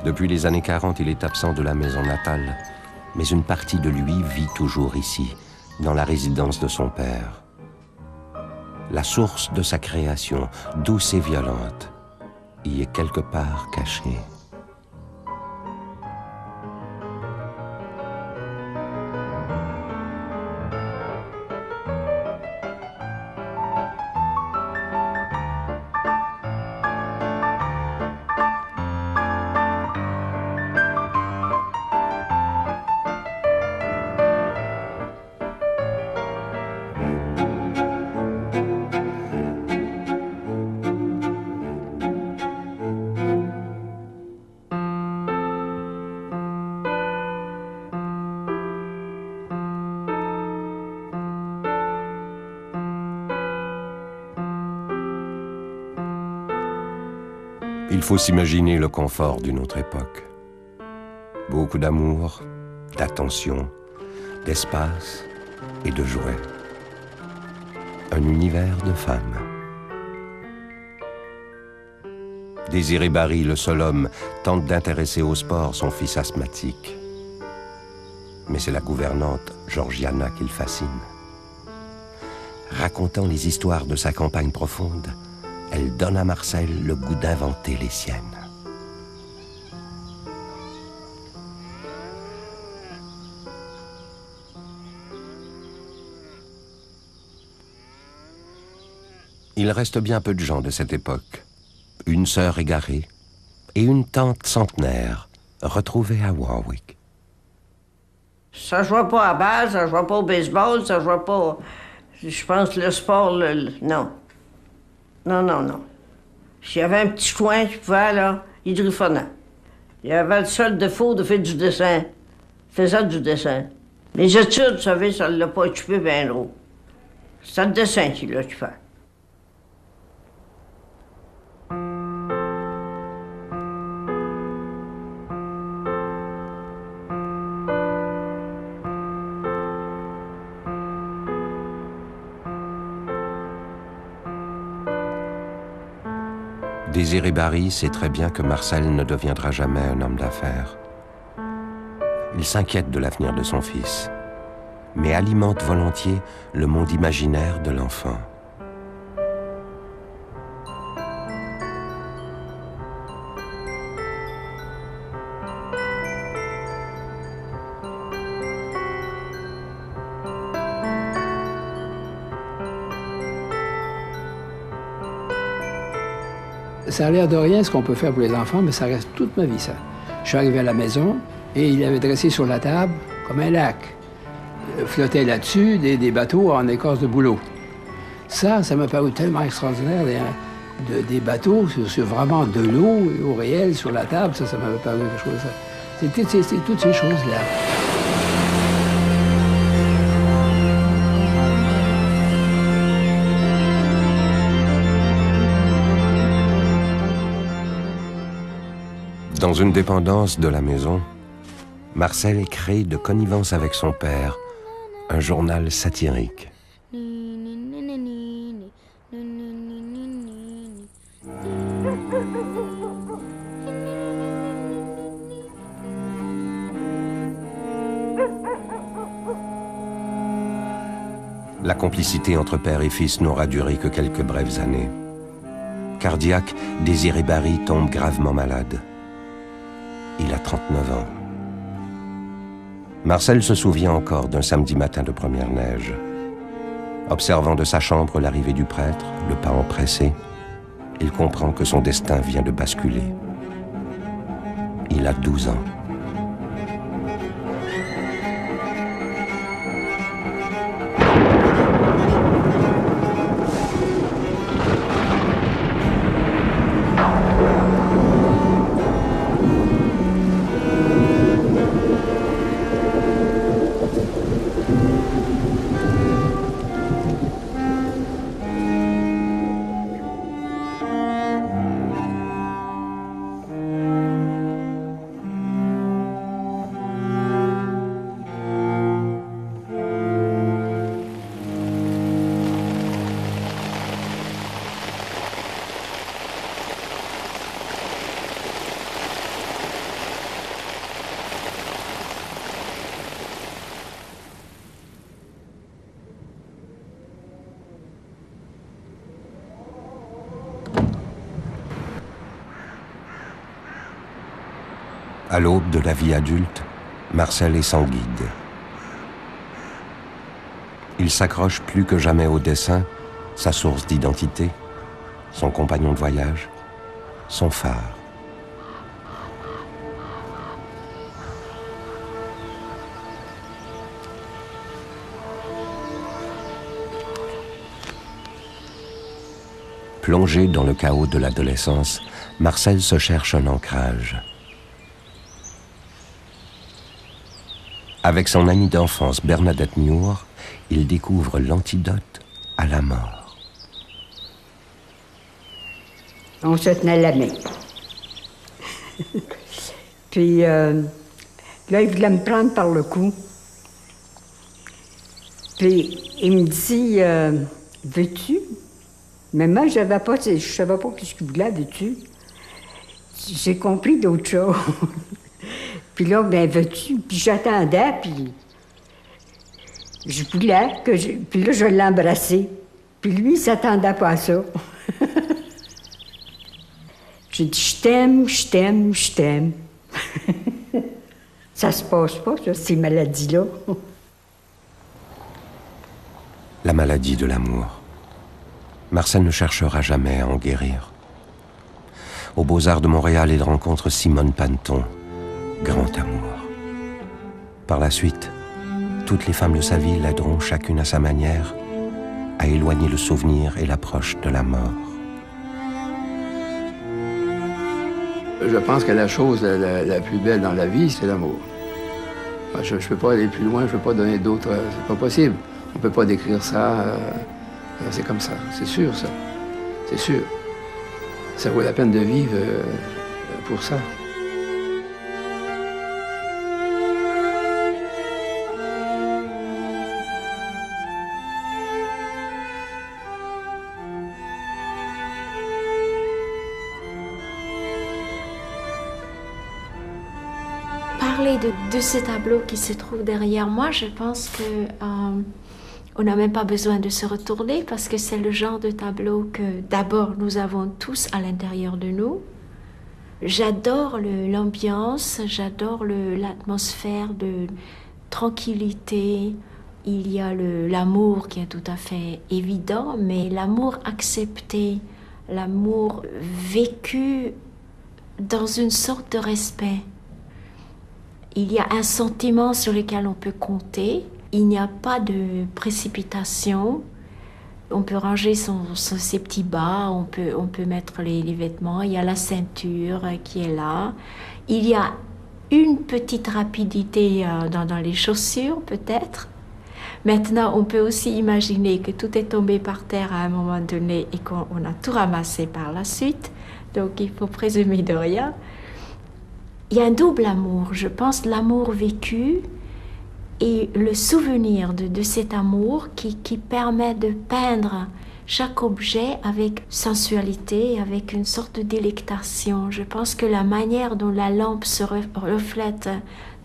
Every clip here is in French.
Depuis les années 40, il est absent de la maison natale, mais une partie de lui vit toujours ici, dans la résidence de son père. La source de sa création, douce et violente, y est quelque part cachée. Il faut s'imaginer le confort d'une autre époque. Beaucoup d'amour, d'attention, d'espace et de jouets. Un univers de femmes. Désiré Barry, le seul homme, tente d'intéresser au sport son fils asthmatique. Mais c'est la gouvernante Georgiana qui le fascine. Racontant les histoires de sa campagne profonde, elle donne à Marcel le goût d'inventer les siennes. Il reste bien peu de gens de cette époque. Une sœur égarée et une tante centenaire retrouvée à Warwick. Ça jouait pas à balle, ça jouait pas au baseball, ça jouait pas... Je pense le sport, non. Non. S'il y avait un petit coin qui pouvait, là, il griffonnait. Il y avait le seul défaut de faire du dessin. Il faisait du dessin. Les études, vous savez, ça ne l'a pas occupé bien gros. C'est le dessin qui l'a occupé. Désiré Barry sait très bien que Marcel ne deviendra jamais un homme d'affaires. Il s'inquiète de l'avenir de son fils, mais alimente volontiers le monde imaginaire de l'enfant. Ça a l'air de rien ce qu'on peut faire pour les enfants, mais ça reste toute ma vie, ça. Je suis arrivé à la maison et il avait dressé sur la table comme un lac. Flottaient là-dessus des bateaux en écorce de bouleau. Ça m'a paru tellement extraordinaire, des bateaux sur vraiment de l'eau au réel sur la table, ça m'avait paru quelque chose. C'était toutes ces choses-là. Dans une dépendance de la maison, Marcel crée de connivence avec son père un journal satirique. La complicité entre père et fils n'aura duré que quelques brèves années. Cardiaque, Désiré Barry tombe gravement malade. Il a 39 ans. Marcel se souvient encore d'un samedi matin de première neige. Observant de sa chambre l'arrivée du prêtre, le pas empressé, il comprend que son destin vient de basculer. Il a 12 ans. À l'aube de la vie adulte, Marcel est sans guide. Il s'accroche plus que jamais au dessin, sa source d'identité, son compagnon de voyage, son phare. Plongé dans le chaos de l'adolescence, Marcel se cherche un ancrage. Avec son amie d'enfance Bernadette Muir, il découvre l'antidote à la mort. On se tenait la main. Puis là, il voulait me prendre par le cou. Puis il me dit, veux-tu? Mais moi, je savais pas ce qu'il voulait, veux-tu? J'ai compris d'autres choses. Puis là, ben, veux-tu? Puis j'attendais, puis je voulais que je... Puis là, je l'ai embrassé. Puis lui, il s'attendait pas à ça. J'ai dit, je t'aime, je t'aime, je t'aime. Ça se passe pas, ça, ces maladies-là. La maladie de l'amour. Marcel ne cherchera jamais à en guérir. Aux Beaux-Arts de Montréal, il rencontre Simone Panton, grand amour. Par la suite, toutes les femmes de sa vie l'aideront chacune à sa manière à éloigner le souvenir et l'approche de la mort. Je pense que la chose la plus belle dans la vie, c'est l'amour. Je ne peux pas aller plus loin, je ne peux pas donner d'autres... c'est pas possible. On ne peut pas décrire ça. C'est comme ça, c'est sûr, ça. C'est sûr. Ça vaut la peine de vivre pour ça. Parler de ce tableau qui se trouve derrière moi, je pense que on n'a même pas besoin de se retourner parce que c'est le genre de tableau que d'abord nous avons tous à l'intérieur de nous. J'adore l'ambiance, j'adore l'atmosphère de tranquillité. Il y a l'amour qui est tout à fait évident, mais l'amour accepté, l'amour vécu dans une sorte de respect. Il y a un sentiment sur lequel on peut compter. Il n'y a pas de précipitation. On peut ranger ses petits bas, on peut mettre les vêtements. Il y a la ceinture qui est là. Il y a une petite rapidité dans les chaussures, peut-être. Maintenant, on peut aussi imaginer que tout est tombé par terre à un moment donné et qu'on a tout ramassé par la suite. Donc, il faut présumer de rien. Il y a un double amour, je pense, l'amour vécu et le souvenir de cet amour qui permet de peindre chaque objet avec sensualité, avec une sorte de délectation. Je pense que la manière dont la lampe se reflète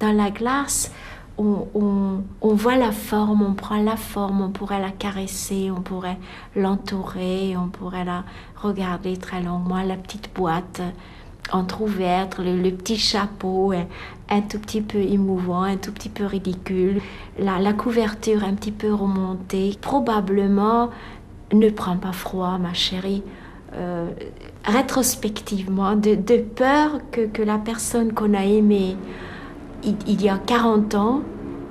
dans la glace, on voit la forme, on prend la forme, on pourrait la caresser, on pourrait l'entourer, on pourrait la regarder très longuement, la petite boîte entrouverte, le petit chapeau un tout petit peu émouvant, un tout petit peu ridicule, la couverture un petit peu remontée. Probablement, ne prends pas froid, ma chérie. Rétrospectivement, de peur que la personne qu'on a aimée il y a 40 ans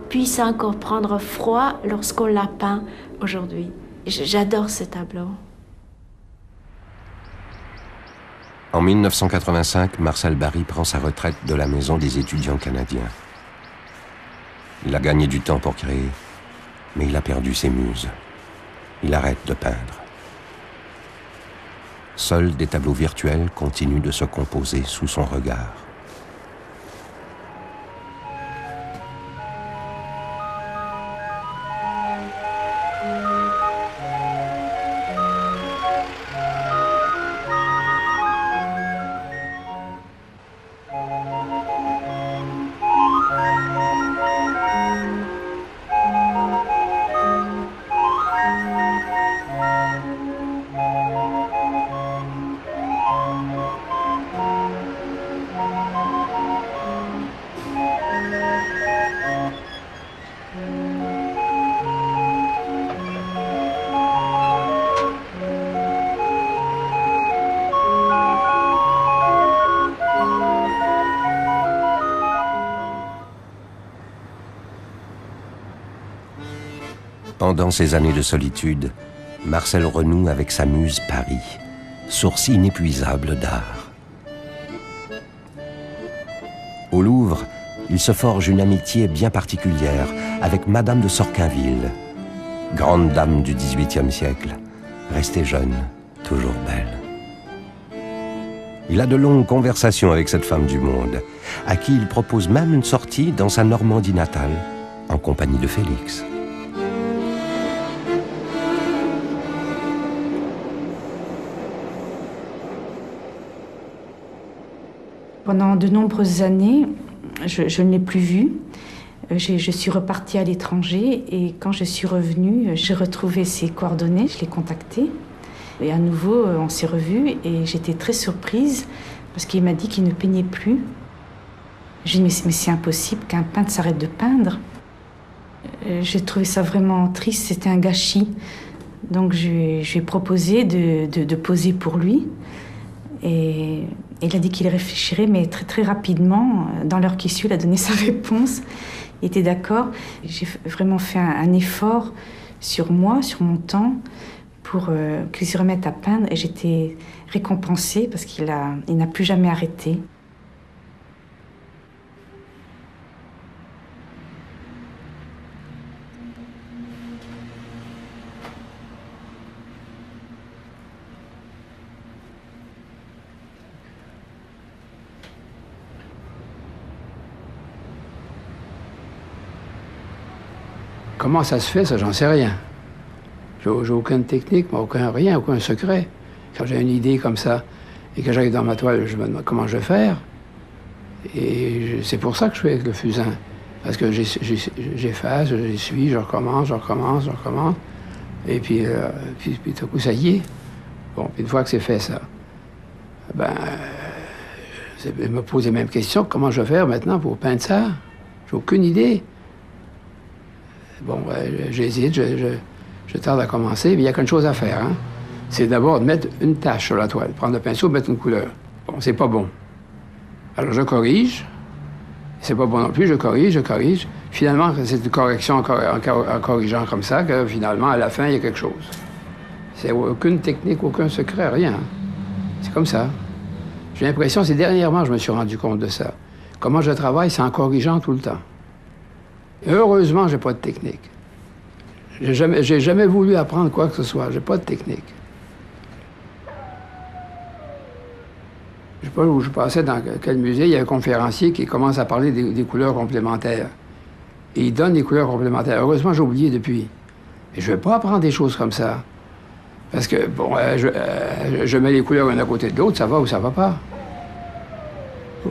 puisse encore prendre froid lorsqu'on l'a peint aujourd'hui. J'adore ce tableau. En 1985, Marcel Barry prend sa retraite de la Maison des étudiants canadiens. Il a gagné du temps pour créer, mais il a perdu ses muses. Il arrête de peindre. Seuls des tableaux virtuels continuent de se composer sous son regard. Pendant ces années de solitude, Marcel renoue avec sa muse Paris, source inépuisable d'art. Au Louvre, il se forge une amitié bien particulière avec Madame de Sorquinville, grande dame du XVIIIe siècle, restée jeune, toujours belle. Il a de longues conversations avec cette femme du monde, à qui il propose même une sortie dans sa Normandie natale, en compagnie de Félix. Pendant de nombreuses années, je ne l'ai plus vu. Je suis repartie à l'étranger et quand je suis revenue, j'ai retrouvé ses coordonnées, je l'ai contacté. Et à nouveau, on s'est revus et j'étais très surprise parce qu'il m'a dit qu'il ne peignait plus. J'ai dit, mais c'est impossible qu'un peintre s'arrête de peindre. J'ai trouvé ça vraiment triste, c'était un gâchis. Donc je lui ai proposé de poser pour lui. Et il a dit qu'il réfléchirait, mais très, très rapidement, dans l'heure qui suit, il a donné sa réponse. Il était d'accord. J'ai vraiment fait un effort sur moi, sur mon temps, pour qu'il se remette à peindre. Et j'étais récompensée parce qu'il n'a plus jamais arrêté. Comment ça se fait, ça, j'en sais rien. J'ai aucune technique, aucun secret. Quand j'ai une idée comme ça et que j'arrive dans ma toile, je me demande comment je vais faire. Et c'est pour ça que je fais avec le fusain. Parce que j'efface, j'essuie, je recommence. Et puis tout à coup, ça y est. Bon, puis une fois que c'est fait, ça, je me pose les mêmes questions. Comment je vais faire maintenant pour peindre ça? J'ai aucune idée. Bon, j'hésite, je tarde à commencer, mais il y a qu'une chose à faire, hein. C'est d'abord de mettre une tache sur la toile, prendre le pinceau, mettre une couleur. Bon, c'est pas bon. Alors je corrige. C'est pas bon non plus, je corrige. Finalement, c'est une correction en corrigeant comme ça que finalement, à la fin, il y a quelque chose. C'est aucune technique, aucun secret, rien. C'est comme ça. J'ai l'impression, c'est dernièrement que je me suis rendu compte de ça. Comment je travaille, c'est en corrigeant tout le temps. Heureusement, j'ai pas de technique. J'ai jamais voulu apprendre quoi que ce soit. J'ai pas de technique. Je sais pas où je passais, dans quel musée, il y a un conférencier qui commence à parler des couleurs complémentaires. Et il donne des couleurs complémentaires. Heureusement, j'ai oublié depuis. Et je vais pas apprendre des choses comme ça. Parce que, bon, je mets les couleurs l'une à côté de l'autre, ça va ou ça va pas.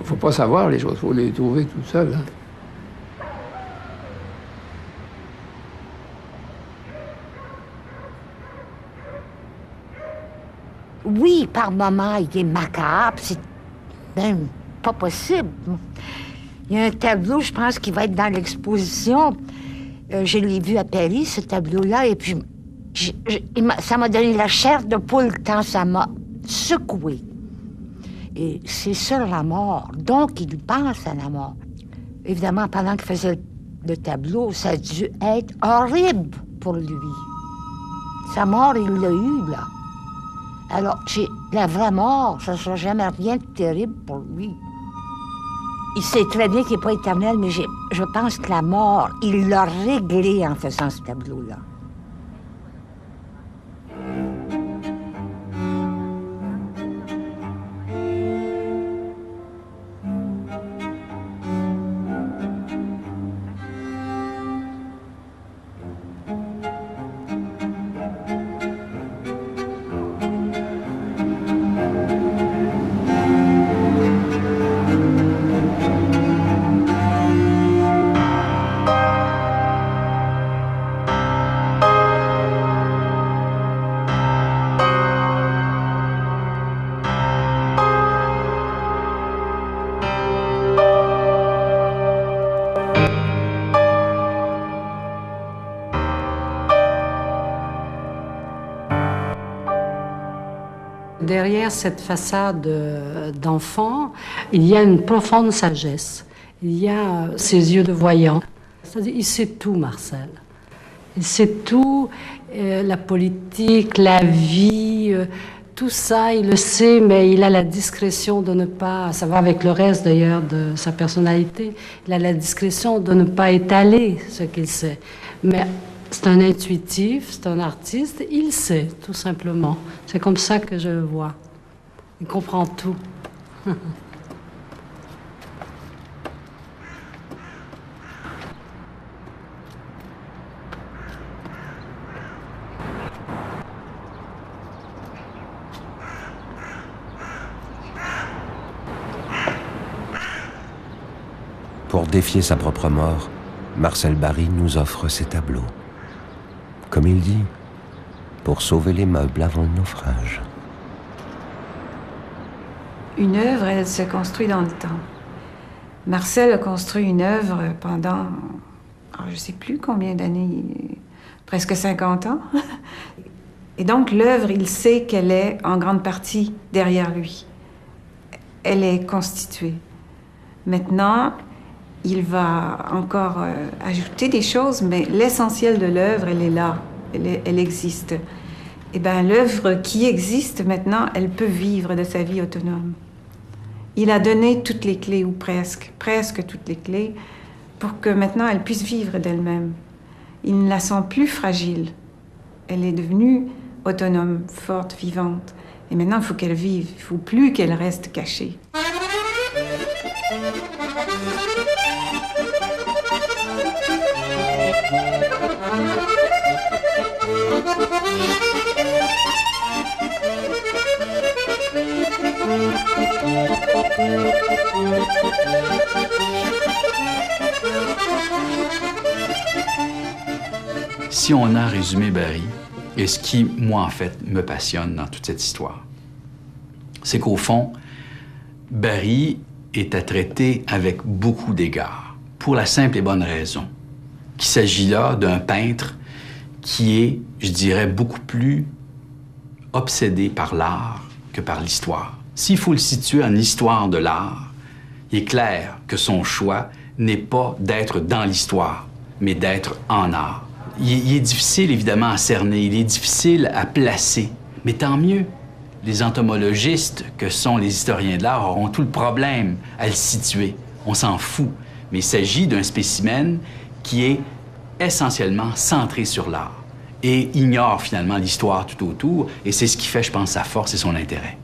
Faut pas savoir les choses, faut les trouver tout seul, hein. Oui, par moments, il est macabre, c'est même pas possible. Il y a un tableau, je pense, qui va être dans l'exposition. Je l'ai vu à Paris, ce tableau-là, et puis ça m'a donné la chair de poule quand ça m'a secoué. Et c'est sur la mort, donc il pense à la mort. Évidemment, pendant qu'il faisait le tableau, ça a dû être horrible pour lui. Sa mort, il l'a eue, là. Alors, la vraie mort, ça ne sera jamais rien de terrible pour lui. Il sait très bien qu'il n'est pas éternel, mais je pense que la mort, il l'a réglée en faisant ce tableau-là. Derrière cette façade d'enfant, il y a une profonde sagesse. Il y a ses yeux de voyant. C'est-à-dire, il sait tout, Marcel. Il sait tout, la politique, la vie, tout ça, il le sait, mais il a la discrétion de ne pas, ça va avec le reste d'ailleurs de sa personnalité, il a la discrétion de ne pas étaler ce qu'il sait. Mais c'est un intuitif, c'est un artiste, il sait, tout simplement. C'est comme ça que je le vois. Il comprend tout. Pour défier sa propre mort, Marcel Barry nous offre ses tableaux. Comme il dit, pour sauver les meubles avant le naufrage. Une œuvre, elle se construit dans le temps. Marcel a construit une œuvre pendant, je ne sais plus combien d'années, presque 50 ans. Et donc l'œuvre, il sait qu'elle est en grande partie derrière lui. Elle est constituée. Maintenant, il va encore ajouter des choses, mais l'essentiel de l'œuvre, elle est là, elle existe. Eh bien, l'œuvre qui existe maintenant, elle peut vivre de sa vie autonome. Il a donné toutes les clés, ou presque toutes les clés, pour que maintenant elle puisse vivre d'elle-même. Il ne la sent plus fragile. Elle est devenue autonome, forte, vivante. Et maintenant, il faut qu'elle vive. Il ne faut plus qu'elle reste cachée. Si on a résumé Barry, et ce qui, moi, en fait, me passionne dans toute cette histoire, c'est qu'au fond, Barry est à traiter avec beaucoup d'égards, pour la simple et bonne raison qu'il s'agit là d'un peintre qui est, je dirais, beaucoup plus obsédé par l'art que par l'histoire. S'il faut le situer en histoire de l'art, il est clair que son choix n'est pas d'être dans l'histoire, mais d'être en art. Il est difficile, évidemment, à cerner, il est difficile à placer, mais tant mieux. Les entomologistes, que sont les historiens de l'art, auront tout le problème à le situer. On s'en fout. Mais il s'agit d'un spécimen qui est essentiellement centré sur l'art et ignore finalement l'histoire tout autour, et c'est ce qui fait, je pense, sa force et son intérêt.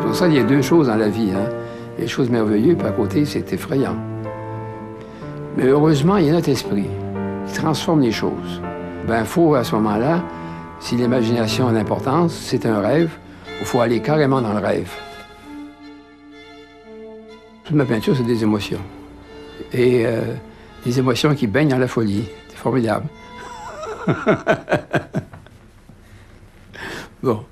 Pour ça, il y a deux choses dans la vie. Hein. Il y a des choses merveilleuses, puis à côté, c'est effrayant. Mais heureusement, il y a notre esprit qui transforme les choses. Ben, il faut, à ce moment-là, si l'imagination a l'importance, c'est un rêve, il faut aller carrément dans le rêve. Toute ma peinture, c'est des émotions. Et des émotions qui baignent dans la folie. C'est formidable. Bon.